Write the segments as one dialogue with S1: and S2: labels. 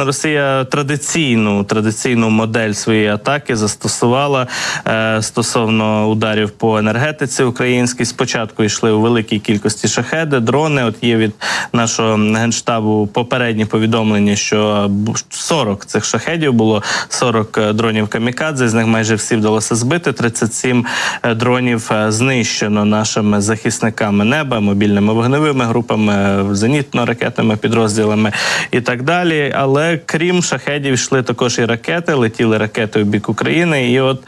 S1: Росія традиційну модель своєї атаки застосувала стосовно ударів по енергетиці українській. Спочатку йшли у великій кількості шахеди, дрони. От є від нашого Генштабу попередні повідомлення, що 40 цих шахедів було, 40 дронів камікадзе, з них майже всі вдалося збити, 37 дронів знищено нашими захисниками неба, мобільними вогневими групами, зенітно-ракетними підрозділами і так далі. Але крім шахедів йшли також і ракети, летіли ракети у бік України. І от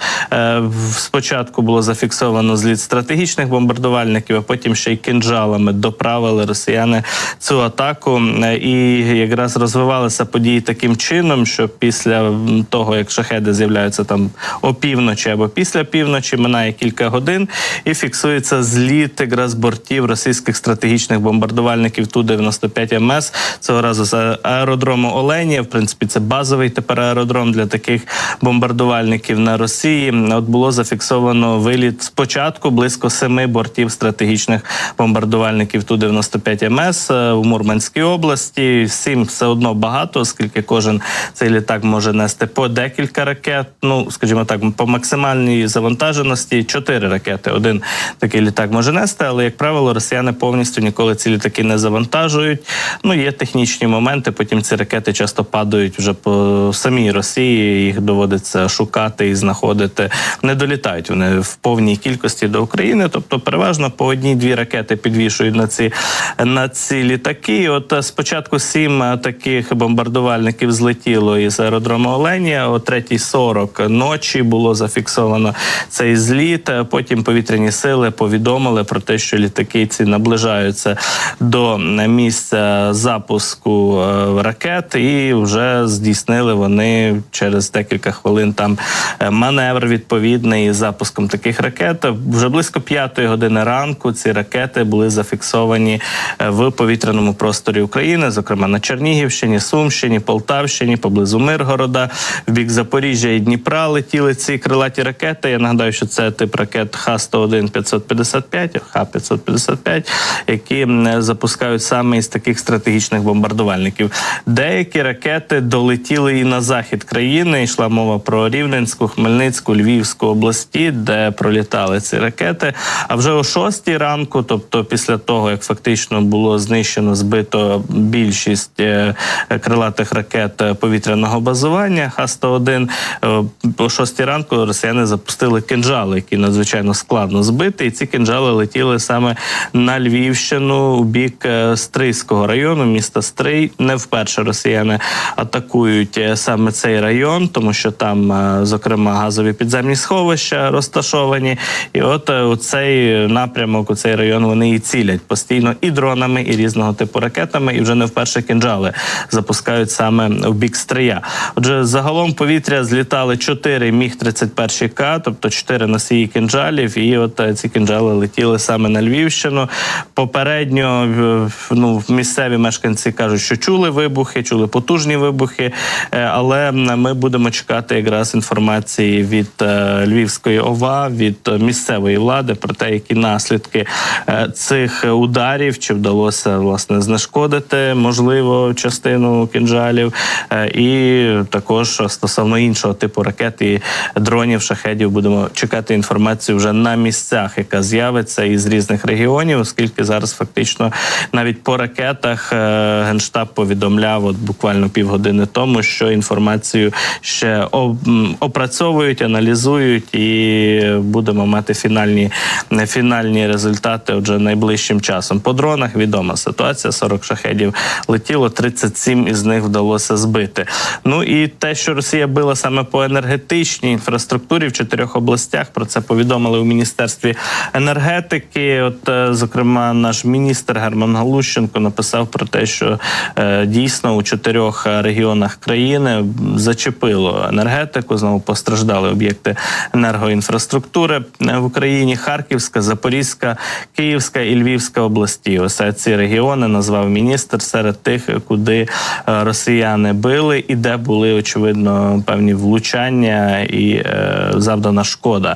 S1: спочатку було зафіксовано зліт стратегічних бомбардувальників, а потім ще й кинджалами доправили росіяни цю атаку. І якраз розвивалися події таким чином, що після того, як шахеди з'являються там опівночі або після півночі, минає кілька годин і фіксується зліт якраз бортів російських стратегічних бомбардувальників Ту-95МС, цього разу з аеродрому Оленя. В принципі, це базовий тепер аеродром для таких бомбардувальників на Росії. От було зафіксовано виліт спочатку близько 7 бортів стратегічних бомбардувальників Ту-95МС в Мурманській області. 7 все одно багато, оскільки кожен цей літак може нести по декілька ракет. Ну, скажімо так, по максимальній завантаженості 4 ракети. Один такий літак може нести, але, як правило, росіяни повністю ніколи ці літаки не завантажують. Ну, є технічні моменти, потім ці ракети часто падають вже по самій Росії, їх доводиться шукати і знаходити. Не долітають вони в повній кількості до України, тобто переважно по 1-2 ракети підвішують на ці літаки. От спочатку 7 таких бомбардувальників злетіло із аеродрому Оленя, о 3:40 ночі було зафіксовано цей зліт, потім повітряні сили повідомили про те, що літаки ці наближаються до місця запуску ракет, і вже здійснили вони через декілька хвилин там маневр відповідний із запуском таких ракет. Вже близько 5-ї години ранку ці ракети були зафіксовані в повітряному просторі України, зокрема на Чернігівщині, Сумщині, Полтавщині, поблизу Миргорода, в бік Запоріжжя і Дніпра летіли ці крилаті ракети. Я нагадаю, що це тип ракет Х-101-555, Х-555, які запускають саме із таких стратегічних бомбардувальників. Деякі ракети долетіли і на захід країни. Йшла мова про Рівненську, Хмельницьку, Львівську області, де пролітали ці ракети. А вже о 6-й ранку, тобто після того, як фактично було знищено, збито більшість крилатих ракет повітряного базування Х-101, о 6-й ранку росіяни запустили кинджали, які надзвичайно складно збити. І ці кинджали летіли саме на Львівщину, у бік Стрийського району, міста Стрий. Не вперше росіяни атакують саме цей район, тому що там, зокрема, газові підземні сховища розташовані. І от у цей напрямок, у цей район вони і цілять постійно і дронами, і різного типу ракетами, і вже не вперше кинджали запускають саме в бік Стрия. Отже, загалом повітря злітали 4 Міг-31К, тобто 4 носії кинджалів, і от ці кинджали летіли саме на Львівщину. Попередньо місцеві мешканці кажуть, що чули вибухи, чули потужні вибухи, але ми будемо чекати якраз інформації від Львівської ОВА, від місцевої влади про те, які наслідки цих ударів, чи вдалося, власне, знешкодити, можливо, частину кинджалів, і також стосовно іншого типу ракет і дронів, шахедів, будемо чекати інформацію вже на місцях, яка з'явиться із різних регіонів, оскільки зараз фактично навіть по ракетах Генштаб повідомляв от буквально півгодини тому, що інформацію ще опрацьовують, аналізують, і будемо мати фінальні результати вже найближчим часом. По дронах відома ситуація, 40 шахедів летіло, 37 із них вдалося збити. Ну і те, що Росія била саме по енергетичній інфраструктурі в 4 областях, про це повідомили у Міністерстві енергетики. От, зокрема, наш міністр Герман Галущенко написав про те, що дійсно у 4 регіонах країни зачепило енергетику, знову постраждали об'єкти енергоінфраструктури в Україні. Харківська, Запорізька, Київська і Львівська області. Ось ці регіони назвав міністр серед тих, куди росіяни били і де були, очевидно, певні влучання і завдана шкода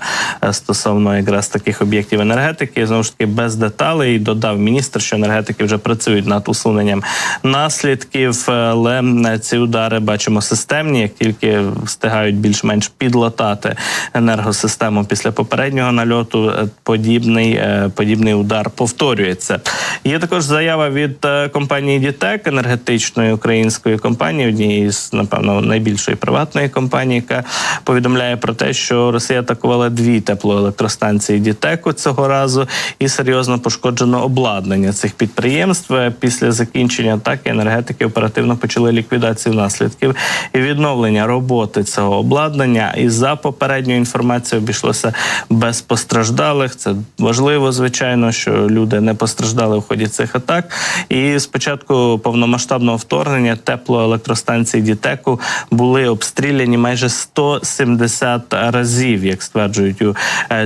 S1: стосовно якраз таких об'єктів енергетики. Знову ж таки, без деталей додав міністр, що енергетики вже працюють над усуненням наслідків, але ці удари бачимо системні, як тільки встигають більш-менш підлатати енергосистему після попереднього нальоту, подібний удар повторюється. Є також заява від компанії «Дітек», енергетичної української компанії, однієї з, напевно, найбільшої приватної компанії, яка повідомляє про те, що Росія атакувала 2 теплоелектростанції «Дітеку» цього разу і серйозно пошкоджено обладнання цих підприємств. Після закінчення атаки енергетики оперативно почали ліквідацію наслідків і відновлення роботи цього обладнання. І за попередньою інформацією обійшлося без постраждалих. Це важливо, звичайно, що люди не постраждали в ході цих атак. І з початку повномасштабного вторгнення теплоелектростанції «Дітеку» були обстріляні майже 170 разів, як стверджують у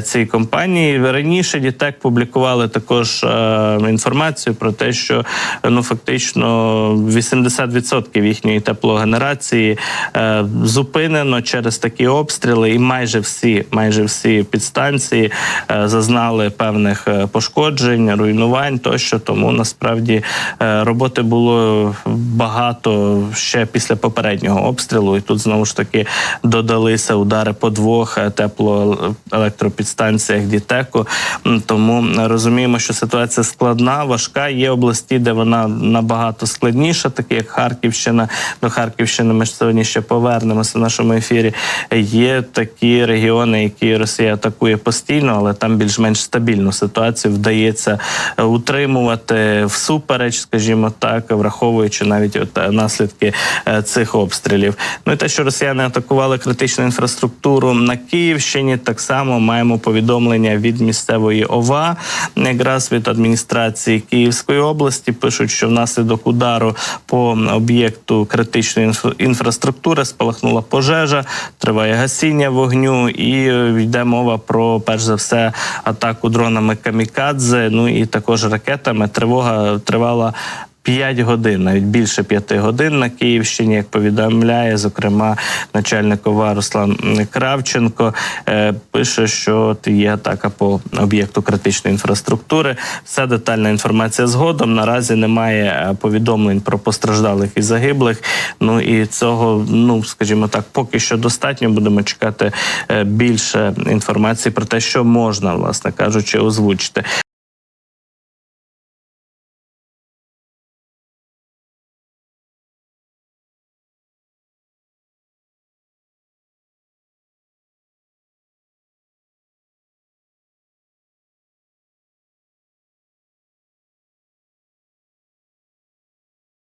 S1: цій компанії. Раніше «Дітек» публікували також інформацію про те, що фактично 80% їхньої теплогенерації зупинено через такі обстріли, і майже всі підстанції зазнали певних пошкоджень, руйнувань тощо. Тому насправді роботи було багато ще після попереднього обстрілу, і тут знову ж таки додалися удари по 2 теплоелектропідстанціях «Дітеку». Тому розуміємо, що ситуація складна, важка. Є області, де вона набагато складніша, такі як Харківщина. До Харківщини ми сьогодні ще повернемося в нашому ефірі. Є такі регіони, які Росія атакує постійно, але там більш-менш стабільну ситуацію вдається утримувати всупереч, скажімо так, враховуючи навіть наслідки цих обстрілів. Ну і те, що росіяни атакували критичну інфраструктуру на Київщині, так само маємо повідомлення від місцевої ОВА, якраз від адміністрації Київської області. Пишуть, що внаслідок удару по об'єкту критичної інфраструктури спалахнула пожежа, триває гасіння вогню і йде мова про, перш за все, атаку дронами «Камікадзе», ну і також ракетами. Тривога тривала 5 годин, навіть більше 5 годин на Київщині, як повідомляє, зокрема, начальник ОВА Руслан Кравченко, пише, що є атака по об'єкту критичної інфраструктури. Вся детальна інформація згодом. Наразі немає повідомлень про постраждалих і загиблих. Ну і цього, скажімо так, поки що достатньо. Будемо чекати більше інформації про те, що можна, власне кажучи, озвучити.